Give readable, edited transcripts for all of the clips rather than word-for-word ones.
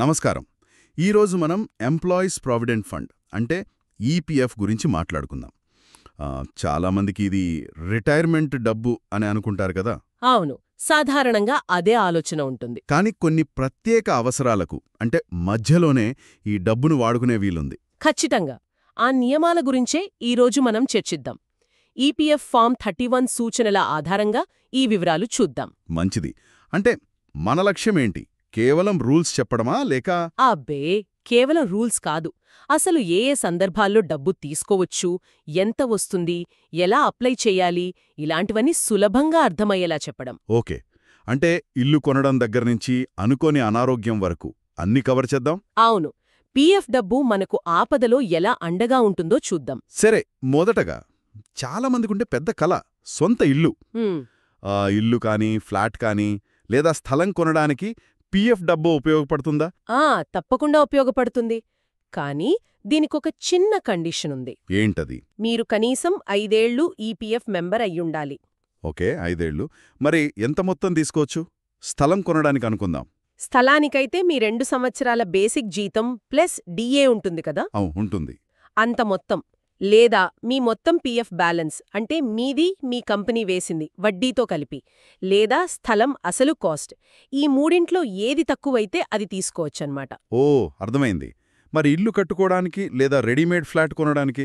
నమస్కారం. ఈరోజు మనం ఎంప్లాయీస్ ప్రావిడెంట్ ఫండ్ అంటే ఈపీఎఫ్ గురించి మాట్లాడుకుందాం. చాలామందికి ఇది రిటైర్మెంట్ డబ్బు అని అనుకుంటారు కదా. అవును, సాధారణంగా అదే ఆలోచన ఉంటుంది. కానీ కొన్ని ప్రత్యేక అవసరాలకు అంటే మధ్యలోనే ఈ డబ్బును వాడుకునే వీలుంది. ఖచ్చితంగా. ఆ నియమాల గురించే ఈరోజు మనం చర్చిద్దాం. ఈపీఎఫ్ ఫామ్ 31 సూచనల ఆధారంగా ఈ వివరాలు చూద్దాం. మంచిది. అంటే మన లక్ష్యమేంటి? కేవలం రూల్స్ చెప్పడమా లేక అబ్బే, కేవలం రూల్స్ కాదు. అసలు ఏ సందర్భాల్లో డబ్బు తీసుకోవచ్చు, ఎంత వస్తుంది, ఎలా అప్లై చెయ్యాలి, ఇలాంటివన్నీ సులభంగా అర్థమయ్యేలా చెప్పడం. ఓకే, అంటే ఇల్లు కొనడం దగ్గర్నుంచి అనుకోని అనారోగ్యం వరకు అన్ని కవర్ చేద్దాం. అవును, పీఎఫ్ డబ్బు మనకు ఆపదలో ఎలా అండగా ఉంటుందో చూద్దాం. సరే, మొదటగా చాలామందికుంటే పెద్ద కల సొంత ఇల్లు. ఇల్లు కానీ ఫ్లాట్ కానీ లేదా స్థలం కొనడానికి పీఎఫ్ డబ్బు ఉపయోగపడుతుందా? తప్పకుండా ఉపయోగపడుతుంది. కానీ దీనికొక చిన్న కండిషన్ ఉంది. ఏంటది? మీరు కనీసం 5 ఏళ్లు ఈపీఎఫ్ మెంబర్ అయ్యుండాలి. ఓకే, 5 ఏళ్లు. మరి ఎంత మొత్తం తీసుకోవచ్చు? స్థలం కొనడానికి అనుకుందాం. స్థలానికైతే మీ 2 సంవత్సరాల బేసిక్ జీతం ప్లస్ డిఏ ఉంటుంది కదా. ఉంటుంది. అంత మొత్తం. లేదా మీ మొత్తం పీఎఫ్ బ్యాలెన్స్ అంటే మీది మీ కంపెనీ వేసింది వడ్డీతో కలిపి, లేదా స్థలం అసలు కాస్ట్. ఈ మూడింట్లో ఏది తక్కువైతే అది తీసుకోవచ్చన్నమాట. అర్థమైంది. మరి ఇల్లు కట్టుకోవడానికి లేదా రెడీమేడ్ ఫ్లాట్ కొనడానికి?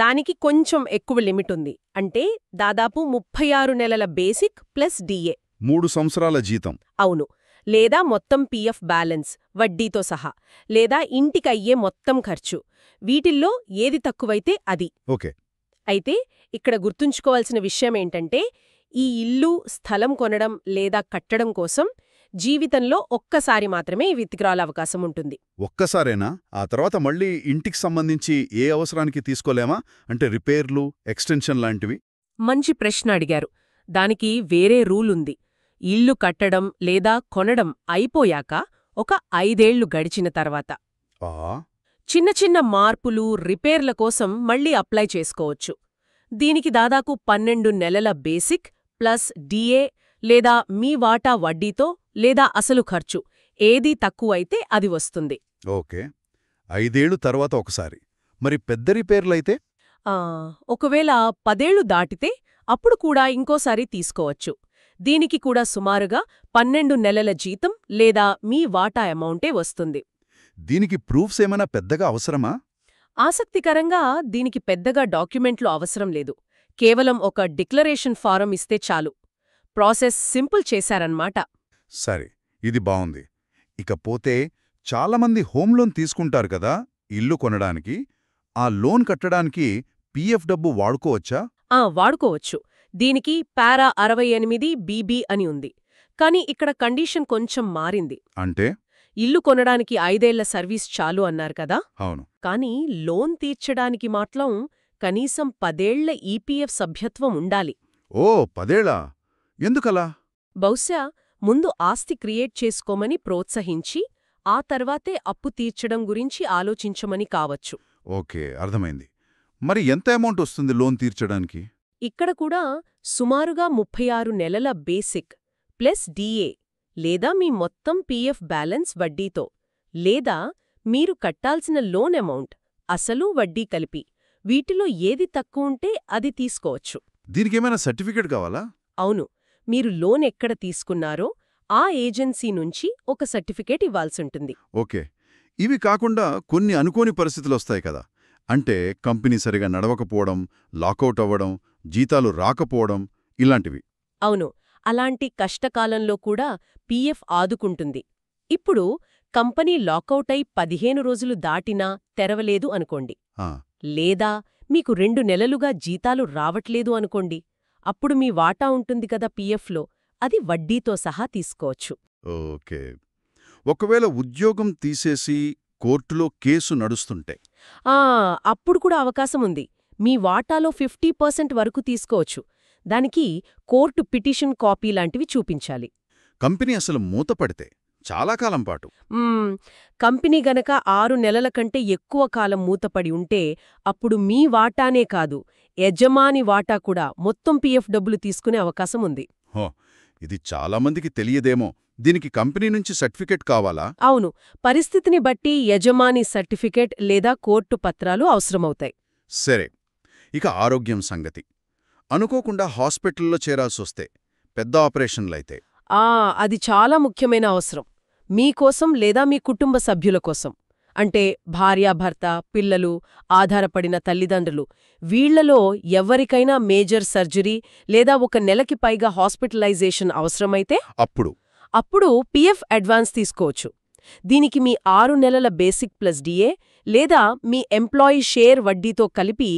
దానికి కొంచెం ఎక్కువ లిమిట్ ఉంది. అంటే దాదాపు 36 నెలల బేసిక్ ప్లస్ డిఏ. 3 సంవత్సరాల జీతం. అవును. లేదా మొత్తం పీఎఫ్ బ్యాలెన్స్ వడ్డీతో సహా, లేదా ఇంటికయ్యే మొత్తం ఖర్చు. వీటిల్లో ఏది తక్కువైతే అది. ఓకే. అయితే ఇక్కడ గుర్తుంచుకోవాల్సిన విషయమేంటంటే, ఈ ఇల్లు స్థలం కొనడం లేదా కట్టడం కోసం జీవితంలో ఒక్కసారి మాత్రమే ఈ విత్డ్రాల్ అవకాశం ఉంటుంది. ఒక్కసారేనా? ఆ తర్వాత మళ్ళీ ఇంటికి సంబంధించి ఏ అవసరానికి తీసుకోలేమా? అంటే రిపేర్లు, ఎక్స్టెన్షన్ లాంటివి? మంచి ప్రశ్న అడిగారు. దానికి వేరే రూల్ ఉంది. ఇల్లు కట్టడం లేదా కొనడం అయిపోయాక ఒక 5 ఏళ్లు గడిచిన తర్వాత చిన్న చిన్న మార్పులు, రిపేర్ల కోసం మళ్లీ అప్లై చేసుకోవచ్చు. దీనికి దాదాపు 12 నెలల బేసిక్ ప్లస్ డిఏ లేదా మీ వాటా వడ్డీతో లేదా అసలు ఖర్చు ఏదీ తక్కువైతే అది వస్తుంది. ఓకే, 5 ఏళ్లు తర్వాత ఒకసారి. మరి పెద్ద రిపేర్లైతే? ఒకవేళ 10 ఏళ్లు దాటితే అప్పుడు కూడా ఇంకోసారి తీసుకోవచ్చు. దీనికి కూడా సుమారుగా 12 నెలల జీతం లేదా మీ వాటా అమౌంటే వస్తుంది. దీనికి ప్రూఫ్స్ ఏమైనా పెద్దగా అవసరమా? ఆసక్తికరంగా దీనికి పెద్దగా డాక్యుమెంట్లు అవసరం లేదు. కేవలం ఒక డిక్లరేషన్ ఫారం ఇస్తే చాలు. ప్రాసెస్ సింపుల్ చేశారన్నమాట. సరే, ఇది బావుంది. ఇకపోతే చాలామంది హోమ్ లోన్ తీసుకుంటారు కదా ఇల్లు కొనడానికి. ఆ లోన్ కట్టడానికి పీఎఫ్ డబ్బు వాడుకోవచ్చా? వాడుకోవచ్చు. దీనికి పారా 68 బీబీ అని ఉంది. కానీ ఇక్కడ కండిషన్ కొంచెం మారింది. అంటే? ఇల్లు కొనడానికి 5 ఏళ్ల సర్వీస్ చాలు అన్నారు కదా. అవును. కానీ లోన్ తీర్చడానికి మాత్రం కనీసం 10 ఏళ్ల ఈపీఎఫ్ సభ్యత్వం ఉండాలి. 10 ఏళ్లా? ఎందుకలా? బహుశా ముందు ఆస్తి క్రియేట్ చేసుకోమని ప్రోత్సహించి ఆ తర్వాతే అప్పు తీర్చడం గురించి ఆలోచించమని కావచ్చు. ఓకే, అర్థమైంది. మరి ఎంత అమౌంట్ వస్తుంది లోన్ తీర్చడానికి? ఇక్కడ కూడా సుమారుగా 36 నెలల బేసిక్ ప్లస్ డిఏ లేదా మీ మొత్తం పీఎఫ్ బ్యాలెన్స్ వడ్డీతో, లేదా మీరు కట్టాల్సిన లోన్ అమౌంట్ అసలు వడ్డీ కలిపి, వీటిలో ఏది తక్కువుంటే అది తీసుకోవచ్చు. దీనికేమైనా సర్టిఫికేట్ కావాలా? అవును. మీరు లోన్ ఎక్కడ తీసుకున్నారో ఆ ఏజెన్సీ నుంచి ఒక సర్టిఫికేట్ ఇవ్వాల్సుంటుంది. ఓకే. ఇవి కాకుండా కొన్ని అనుకోని పరిస్థితులొస్తాయి కదా. అంటే కంపెనీ సరిగా నడవకపోవడం, లాకౌట్ అవ్వడం, జీతాలు రాకపోవడం, ఇలాంటివి. అవును. అలాంటి కష్టకాలంలో కూడా పీఎఫ్ ఆదుకుంటుంది. ఇప్పుడు కంపెనీ లాకౌట్ అయి 15 రోజులు దాటినా తెరవలేదు అనుకోండి. లేదా మీకు 2 నెలలుగా జీతాలు రావట్లేదు అనుకోండి. అప్పుడు మీ వాటా ఉంటుంది కదా పీఎఫ్లో, అది వడ్డీతో సహా తీసుకోవచ్చు. ఓకే. ఒకవేళ ఉద్యోగం తీసేసి కోర్టులో కేసు నడుస్తుంటే? అప్పుడు కూడా అవకాశం ఉంది. మీ వాటాలో 50% వరకు తీసుకోవచ్చు. దానికి కోర్టు పిటిషన్ కాపీ లాంటివి చూపించాలి. కంపెనీ అసలు మూతపడితే చాలా కాలం పాటు? కంపెనీ గనక 6 నెలల కంటే ఎక్కువ కాలం మూతపడి ఉంటే అప్పుడు మీ వాటానే కాదు, యజమాని వాటా కూడా మొత్తం పీఎఫ్ డబ్బులు తీసుకునే అవకాశం ఉంది. ఇది చాలామందికి తెలియదేమో. దీనికి కంపెనీ నుంచి సర్టిఫికేట్ కావాలా? అవును, పరిస్థితిని బట్టి యజమాని సర్టిఫికేట్ లేదా కోర్టు పత్రాలు అవసరమవుతాయి. సరే, ఇక ఆరోగ్యం సంగతి. అనుకోకుండా హాస్పిటల్లో చేరాల్సొస్తే, పెద్ద ఆపరేషన్లైతే అది చాలా ముఖ్యమైన అవసరం. మీకోసం లేదా మీ కుటుంబ సభ్యుల కోసం. అంటే భార్యాభర్త, పిల్లలు, ఆధారపడిన తల్లిదండ్రులు, వీళ్లలో ఎవరికైనా మేజర్ సర్జరీ లేదా 1 నెలకి పైగా హాస్పిటలైజేషన్ అవసరమైతే అప్పుడు పిఎఫ్ అడ్వాన్స్ తీసుకోవచ్చు. దీనికి మీ 6 నెలల బేసిక్ ప్లస్ డిఏ లేదా మీ ఎంప్లాయీ షేర్ వడ్డీతో కలిపి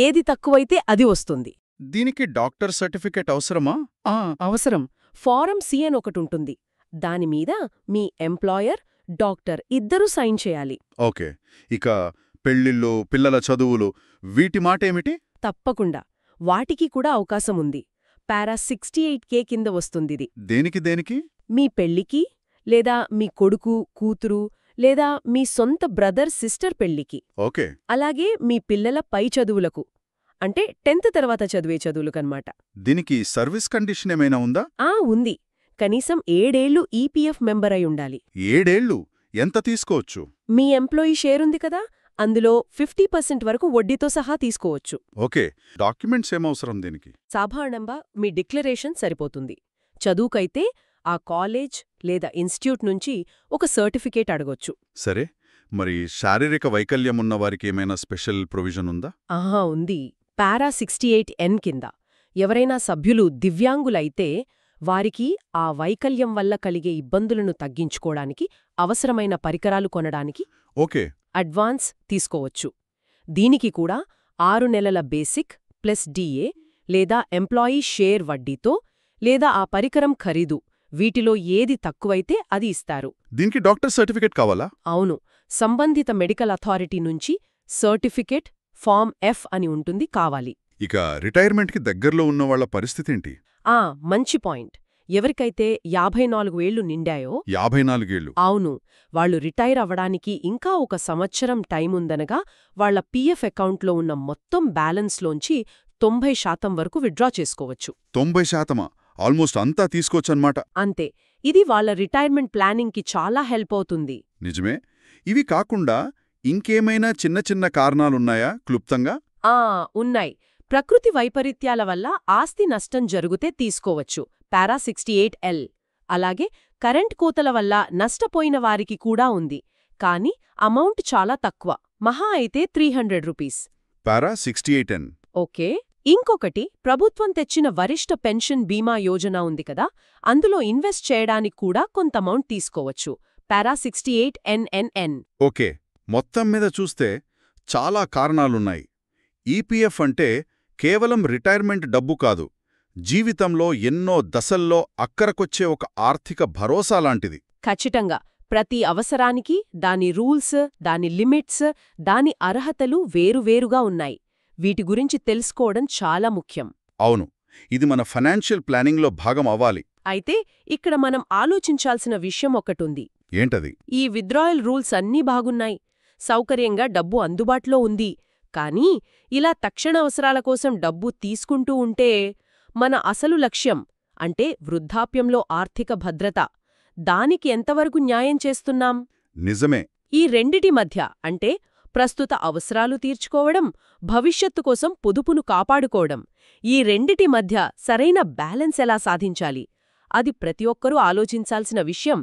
ఏది తక్కువైతే అది వస్తుంది. దీనికి డాక్టర్ సర్టిఫికేట్ అవసరమా? అవసరం. ఫారం సి అని ఒకటుంటుంది. దానిమీద మీ ఎంప్లాయర్, డాక్టర్ ఇద్దరూ సైన్ చేయాలి. ఓకే. ఇక పెళ్ళిళ్ళు, పిల్లల చదువులు, వీటి మాటేమిటి? తప్పకుండా. వాటికి కూడా అవకాశముంది. పారా 68K కింద వస్తుందిది. దేనికి? మీ పెళ్లికి, లేదా మీ కొడుకు, కూతురు, లేదా మీ సొంత బ్రదర్, సిస్టర్ పెళ్లికి. ఓకే. అలాగే మీ పిల్లల పై చదువులకు, అంటే 10th తర్వాత చదివే చదువులకన్మాట. దీనికి సర్వీస్ కండిషన్ ఏమైనా ఉందా? ఉంది. కనీసం 7 ఏళ్లు ఈపీఎఫ్ మెంబర్ అయి ఉండాలి. 7 ఏళ్లు? ఎంత తీసుకోవచ్చు? మీ ఎంప్లాయీ షేరుంది కదా, అందులో 50% వరకు వడ్డీతో సహా తీసుకోవచ్చు. ఓకే. డాక్యుమెంట్స్ ఏమవసరం దీనికి? సాధారణంగా మీ డిక్లరేషన్ సరిపోతుంది. చదువుకైతే ఆ కాలేజ్ లేదా ఇన్స్టిట్యూట్ నుంచి ఒక సర్టిఫికేట్ అడగొచ్చు. సరే, మరి శారీరక వైకల్యం ఉన్నవారికి ఏమైనా స్పెషల్ ప్రొవిజన్ ఉందా? ఉంది. పారా 68N కింద ఎవరైనా సభ్యులు దివ్యాంగులైతే వారికి ఆ వైకల్యం వల్ల కలిగే ఇబ్బందులను తగ్గించుకోవడానికి అవసరమైన పరికరాలు కొనడానికి ఓకే, అడ్వాన్స్ తీసుకోవచ్చు. దీనికి కూడా 6 నెలల బేసిక్ ప్లస్ డిఏ లేదా ఎంప్లాయీ షేర్ వడ్డీతో లేదా ఆ పరికరం ఖరీదు, వీటిలో ఏది తక్కువైతే అది ఇస్తారు. దీనికి డాక్టర్ సర్టిఫికేట్ కావాలా? అవును. సంబంధిత మెడికల్ అథారిటీ నుంచి సర్టిఫికేట్ ఫామ్ ఎఫ్ అని ఉంటుంది, కావాలి. ఇక రిటైర్మెంట్కి దగ్గరలో ఉన్న వాళ్ల పరిస్థితేంటి? మంచి పాయింట్. ఎవరికైతే 54 ఏళ్లు నిండాయో 54 ఏళ్లు? అవును. వాళ్లు రిటైర్ అవ్వడానికి ఇంకా 1 సంవత్సరం టైముందనగా వాళ్ల పీఎఫ్ అకౌంట్లో ఉన్న మొత్తం బ్యాలెన్స్లోంచి 90% వరకు విత్డ్రా చేసుకోవచ్చు. 90%? ఆల్మోస్ట్ అంతా తీసుకోవచ్చన్నమాట. అంతే. ఇది వాళ్ల రిటైర్మెంట్ ప్లానింగ్కి చాలా హెల్ప్ అవుతుంది. నిజమే. ఇవి కాకుండా ఇంకేమైనా చిన్న చిన్న కారణాలున్నాయా క్లుప్తంగా? ఉన్నాయి. ప్రకృతి వైపరీత్యాల వల్ల ఆస్తి నష్టం జరిగితే తీసుకోవచ్చు, పారా 68L. అలాగే కరెంట్ కోతల వల్ల నష్టపోయిన వారికి కూడా ఉంది, కానీ అమౌంట్ చాలా తక్కువ, మహా అయితే 300 రూపీస్. పారా 68N. ఓకే. ఇంకొకటి, ప్రభుత్వం తెచ్చిన వరిష్ఠ పెన్షన్ బీమా యోజన ఉంది కదా, అందులో ఇన్వెస్ట్ చేయడానికి కూడా కొంత అమౌంట్ తీసుకోవచ్చు, పారా 68NNN. ఓకే. మొత్తం మీద చూస్తే చాలా కారణాలున్నాయి. ఈపీఎఫ్ అంటే కేవలం రిటైర్మెంట్ డబ్బు కాదు, జీవితంలో ఎన్నో దశల్లో అక్కరకొచ్చే ఒక ఆర్థిక భరోసా లాంటిది. ఖచ్చితంగా. ప్రతి అవసరానికి దాని రూల్స్, దాని లిమిట్స్, దాని అర్హతలు వేరువేరుగా ఉన్నాయి. వీటి గురించి తెలుసుకోవడం చాలా ముఖ్యం. అవును, ఇది మన ఫైనాన్షియల్ ప్లానింగ్లో భాగం అవ్వాలి. అయితే ఇక్కడ మనం ఆలోచించాల్సిన విషయం ఒకటుంది. ఏంటది? ఈ విత్డ్రాయల్ రూల్స్ అన్నీ బాగున్నాయి, సౌకర్యంగా డబ్బు అందుబాటులో ఉంది. కానీ ఇలా తక్షణ అవసరాల కోసం డబ్బు తీసుకుంటూ ఉంటే మన అసలు లక్ష్యం, అంటే వృద్ధాప్యంలో ఆర్థిక భద్రత, దానికి ఎంతవరకు న్యాయం చేస్తున్నాం? నిజమే. ఈ రెండిటి మధ్య, అంటే ప్రస్తుత అవసరాలు తీర్చుకోవడం, భవిష్యత్తు కోసం పొదుపును కాపాడుకోవడం, ఈ రెండిటి మధ్య సరైన బ్యాలెన్స్ ఎలా సాధించాలి? అది ప్రతి ఒక్కరూ ఆలోచించాల్సిన విషయం.